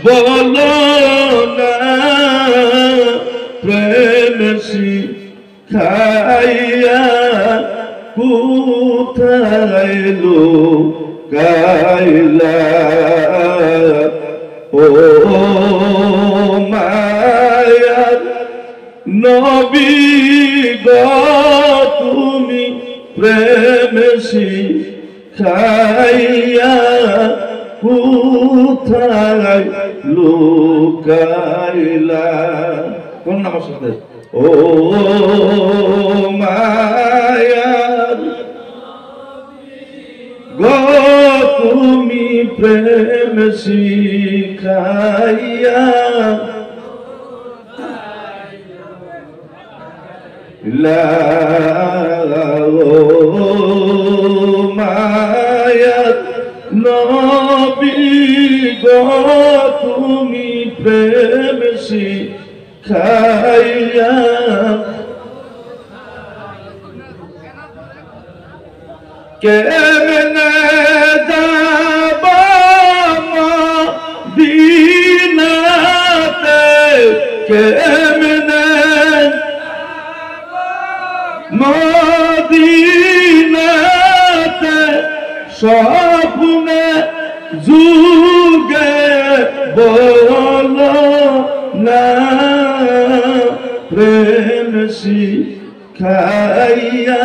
বলো না প্রেম শিখাইয়া কোথায় লুকাইলা ও মায়ার নবী গো তুমি প্রেম শিখাইয়া কোথায় লুকাইলা। কোন নামার সাথে ও মায়ার গো তুমি প্রেম শিখাইয়া মায়ার নবী গো তুমি প্রেম শিখাইয়া কেমনে যাব মদিনাতে কেমনে মদিনাতে স্বপ্নে যুগে বলো না প্রেম শিখাইয়া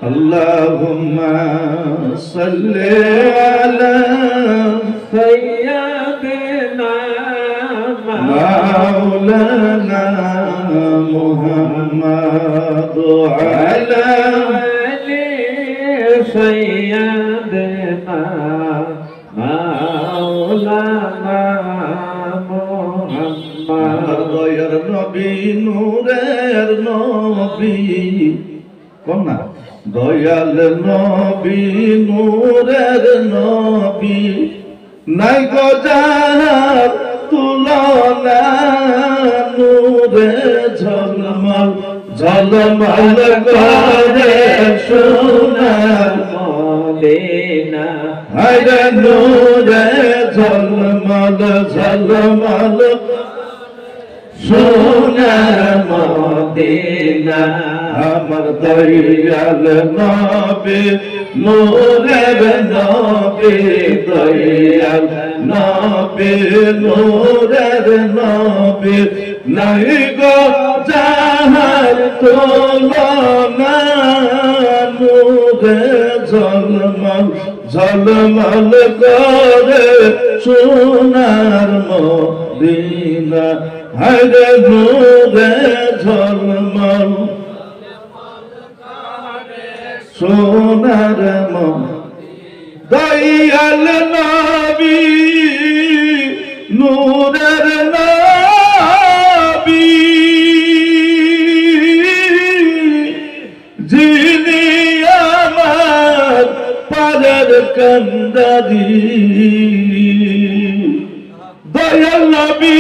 আল্লাহুম্মা সাল্লি আলা সাইয়্যিদিনা মাওলানা মুহাম্মদ আলা আলি সাইয়্যিদিনা মাওলানা মুহাম্মদ দয়ার নবী নূরের নবী কোনা দয়াল নবী নূরের নবী নাই গো যার তুলনা নূরে ঝলমল ঝলমল করে সোনার মদিনা হায়রে নূরে ঝলমল ঝলমল সোনার মদিনা আমার দয়াল নবী নূরের নবী দয়াল নবী নূরের নবী নাই গো যাহার তুলনা নূরে ঝলমল ঝলমল করে সোনার মদিনা হায়রে নূরে ঝলমল সোনার দয়াল নবী নূরের নবী যিনি আমার পারের কান্দারি দয়াল নবী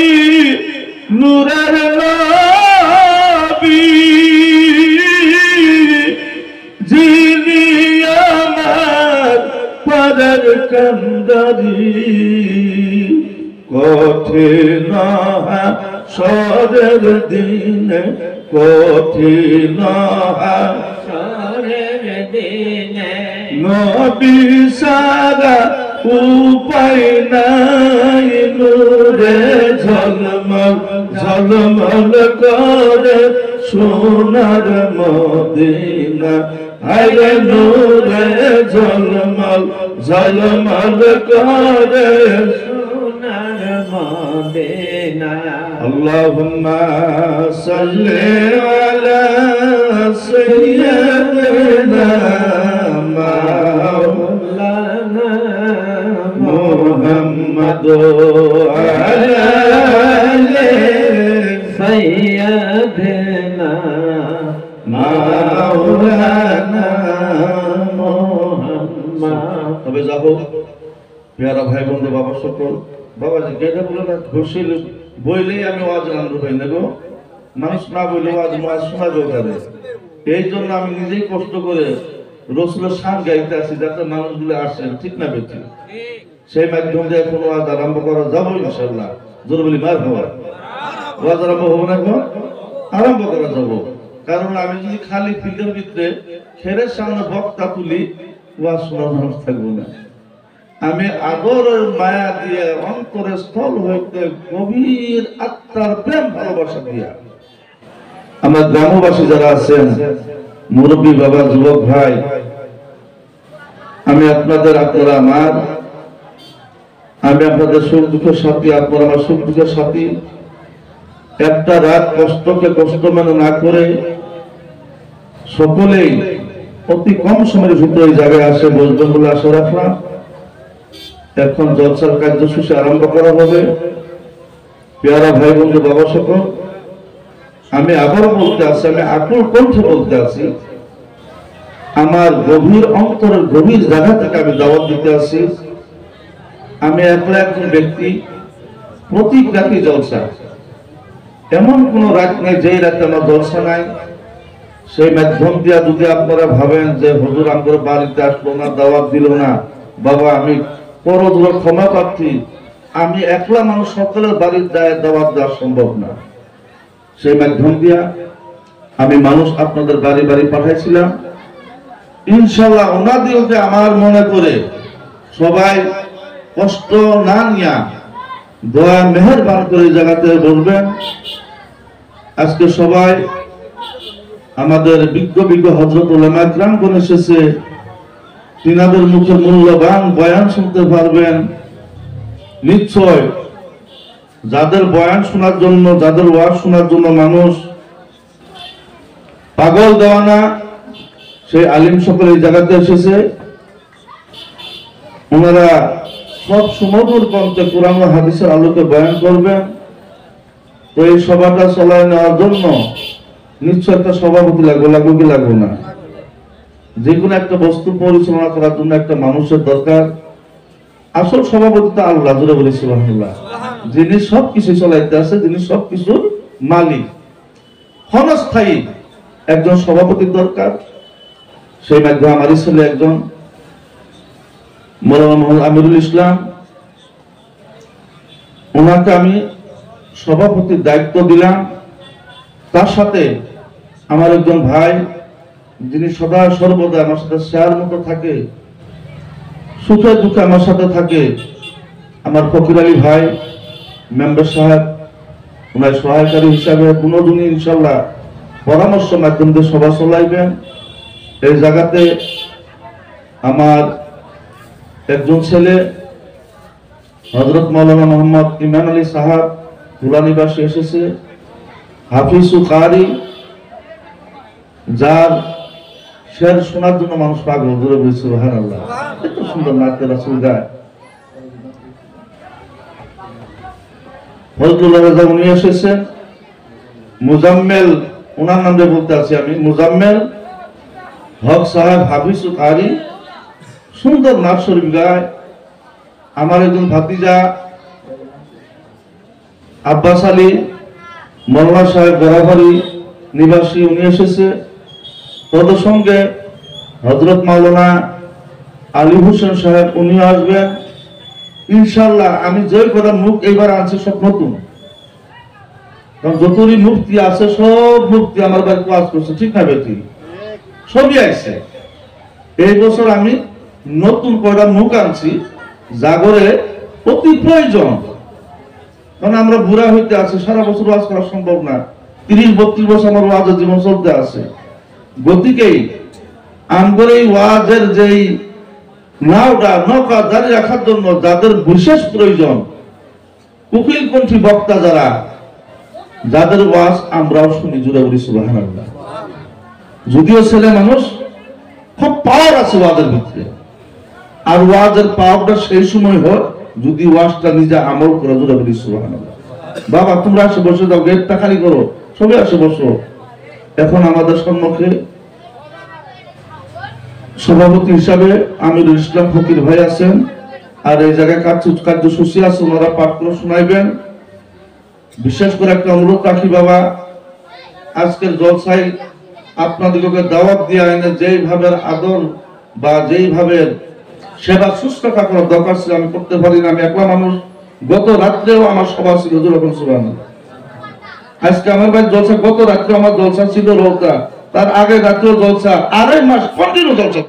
নূরের নবী যিনি আমার পারের কান্দারি কঠিন হাসরের দিনে কঠিন হাসরের দিনে নবী সারা উপায় নাই নূরে ঝলমল ঝলমল করে সোনার মদিনা হায়রে নূরে ঝলমল ঝলমল করে সোনার মদিনা আল্লাহুম্মা সাল্লি আলা সাইয়্যিদিনা মাওলানা মুহাম্মদ আলা আলি সাইয়্যিদিনা মাওলানা মুহাম্মদ। তবে যাবো পেয়ারা ভাই বন্ধু বাবা সকল বাবাজি গেটে বলে না ঘুষিল বইলেই আমি ওয়াজ আনন্দ পাই না গো, মানুষ না বললে ওয়াজ শোনা যাবে। এই জন্য আমি নিজেই কষ্ট করে রসুলের শান গাইতে আছি যাতে মানুষগুলো আসেন, ঠিক না বেশি? সেই মাধ্যম দিয়ে কোনো ওয়াজ আরম্ভ করা যাবো ইনশাল্লাহ। জোর বলি মার হওয়ার ওয়াজ আরম্ভ হবো না, এখন আরম্ভ করা যাবো। কারণ আমি যদি খালি ফিল্ডের ভিতরে খেরের সামনে বক্তা তুলি, ওয়াজ শোনার মানুষ থাকবো না। আমি আদরের মায়া দিয়ে অন্তরের স্থল হইতে গভীর আত্মার প্রেম ভালোবাসা দিয়া আমার গ্রামবাসী যারা আছেন, মুরব্বী বাবা, যুবক ভাই, আমি আপনারা আমার, আমি আপনাদের সুখ দুঃখের সাথী, আপনারা আমার সুখ দুঃখের সাথী। একটা রাত কষ্টকে কষ্ট মনে না করে সকলেই অতি কম সময়ের ভিতরে এই জায়গায় আসে বসবেন বলে আশা রাখলাম। এখন জলসার কার্যসূচি আরম্ভ করা হবে। পেয়ারা ভাই বন্ধু বাবা সকল, আমি আবারও বলতে আছি, আমি আকুল কণ্ঠে বলতে আছি, আমার গভীর অন্তরের গভীর জায়গা থেকে আমি দাওয়াত দিতে আছি। আমি একলা একজন ব্যক্তি, প্রতীক রাতি জলসা, এমন কোন রাত নেই যেই রাতে আমার জলসা নাই। সেই মাধ্যম দিয়া যদি আপনারা ভাবেন যে হুজুর আমার বাড়িতে আসলো না, দাওয়াত দিল না, বাবা আমি পরদূর ক্ষমা প্রার্থী, আমি একলা মানুষ সকলের বাড়ির দাওয়াত দেওয়া সম্ভব না। সেই মাধ্যম দিয়া আমি মানুষ আপনাদের বাড়ি বাড়ি পাঠাইছিলাম। ইনশাল্লাহ ওনাদেরকে আমার মনে করে সবাই কষ্ট না নিয়া দয়া মেহেরবান করে এই জায়গাতে বলবেন। আজকে সবাই আমাদের বিজ্ঞ বিজ্ঞ হযরত উলামা ইকরামগণ এসেছে, তিনাদের মুখে মূল্যবান বয়ান শুনতে পারবেন। নিশ্চয় যাদের বয়ান শোনার জন্য, যাদের ওয়াজ শোনার জন্য মানুষ পাগল দেওয়ানা, সেই আলিম সকল এই জায়গাতে এসেছে। ওনারা সব সুমধুর কণ্ঠে কোরআন ও হাদিসের আলোকে বয়ান করবেন। তো এই সভাটা চালায় নেওয়ার জন্য নিশ্চয় একটা সভাপতি লাগবে, লাগবে কি লাগবে না? যে কোনো একটা বস্তু পরিচালনা করার জন্য একটা মানুষের দরকার। আসল সভাপতি তো আল্লাহ, জোরে বলি সুবহানাল্লাহ। যিনি সবকিছু চালাইতে আছে, যিনি সবকিছুর মালিক, ক্ষণস্থায়ী একজন সভাপতির দরকার। সেই মাধ্যমে আমারই ছেলে একজন মৌলানা মোহাম্মদ আমিরুল ইসলাম, ওনাকে আমি সভাপতির দায়িত্ব দিলাম। তার সাথে আমার একজন ভাই, যিনি সদা সর্বদা আমার সাথে শেয়ার মতো থাকে, সুখে দুঃখে আমার সাথে থাকে, আমার ফকির আলী ভাই মেম্বার সাহেব, ওনার সহায়কারী হিসাবে কোনদিন ইনশাল্লাহ পরামর্শ মাধ্যম দিয়ে সভা চলাইবেন। এই জায়গাতে আমার একজন ছেলে হযরত মাওলানা মোহাম্মদ ইমান আলী সাহাব ফুলানিবাসী এসেছে, হাফিজু কারি, যার শের শোনার জন্য মানুষ পাগল, জোরে বলি সুবহানাল্লাহ। এত সুন্দর নাচতে রাসূল গায়। ফজলুল্লাহ রাজা উনি এসেছেন, মুজাম্মেল, ওনার নাম দিয়ে বলতে আছি আমি, মুজাম্মেল হক সাহেব হাফিজু কারি, সুন্দর নাচ শরীফ গায়। আমার একজন ভাতিজা আব্বাস আলী মোল্লা সাহেব গড়াবাড়ি নিবাসী, উনি এসেছে। তোদের সঙ্গে হযরত মাওলানা আলী হোসেন সাহেব, উনিও আসবেন ইনশাল্লাহ। আমি যে কটা মুখ এইবার আনছি সব নতুন, কারণ যতই মুক্তি আছে সব মুক্তি আমার বাড়ি কাজ করছে, ঠিক না বেটি? সবই আসছে। এই বছর আমি নতুন কয়টা মুখ আনছি, জাগরে অতি প্রয়োজন। কারণ আমরা বুড়া হইতে আছি, সারা বছর ওয়াজ করা সম্ভব না। 30-32 বছর আমার ওয়াজের জীবন চলতে আছে। গতিকেই আমগর এই ওয়াজের যেই নৌকা জারি রাখার জন্য যাদের বিশেষ প্রয়োজন, কুকিল কণ্ঠী বক্তা যারা, যাদের ওয়াজ আমরাও শুনি, জুড়ে বলি সুবহানাল্লাহ। যদিও ছেলে মানুষ, খুব পাওয়ার আছে ওয়াজের ভিতরে। আর ওয়াজের পাওয়ারটা সেই সময় হয় যদি ওয়াজটা নিজে আমল করে, জুড়ে বলি সুবহানাল্লাহ। বাবা তোমরা আসে বসে যাও, গেটটা খালি করো, সবাই আসে বসো। এখন আমাদের সম্মুখে সভাপতি হিসাবে আমিরুল ইসলাম ফকির ভাই আছেন, আর এই জায়গায় কার্যসূচি আছে, ওনারা পাঠ করে শোনাইবেন। বিশেষ করে একটা অনুরোধ রাখি বাবা, আজকের জলসায় আপনাদেরকে দাওয়াত দিয়ে আইনে যেইভাবে আদর বা যেইভাবে সেবা শুশ্রূষা করার দরকার ছিল আমি করতে পারি না। আমি একলা মানুষ। গত রাত্রেও আমার সভা ছিল, আজকে আমার ভাই জলসা, গত রাত্রে আমার জলসা ছিল রৌতা, তার আগে রাত্রেও জলসা, 2.5 মাস কন্টিনিউ জলসা।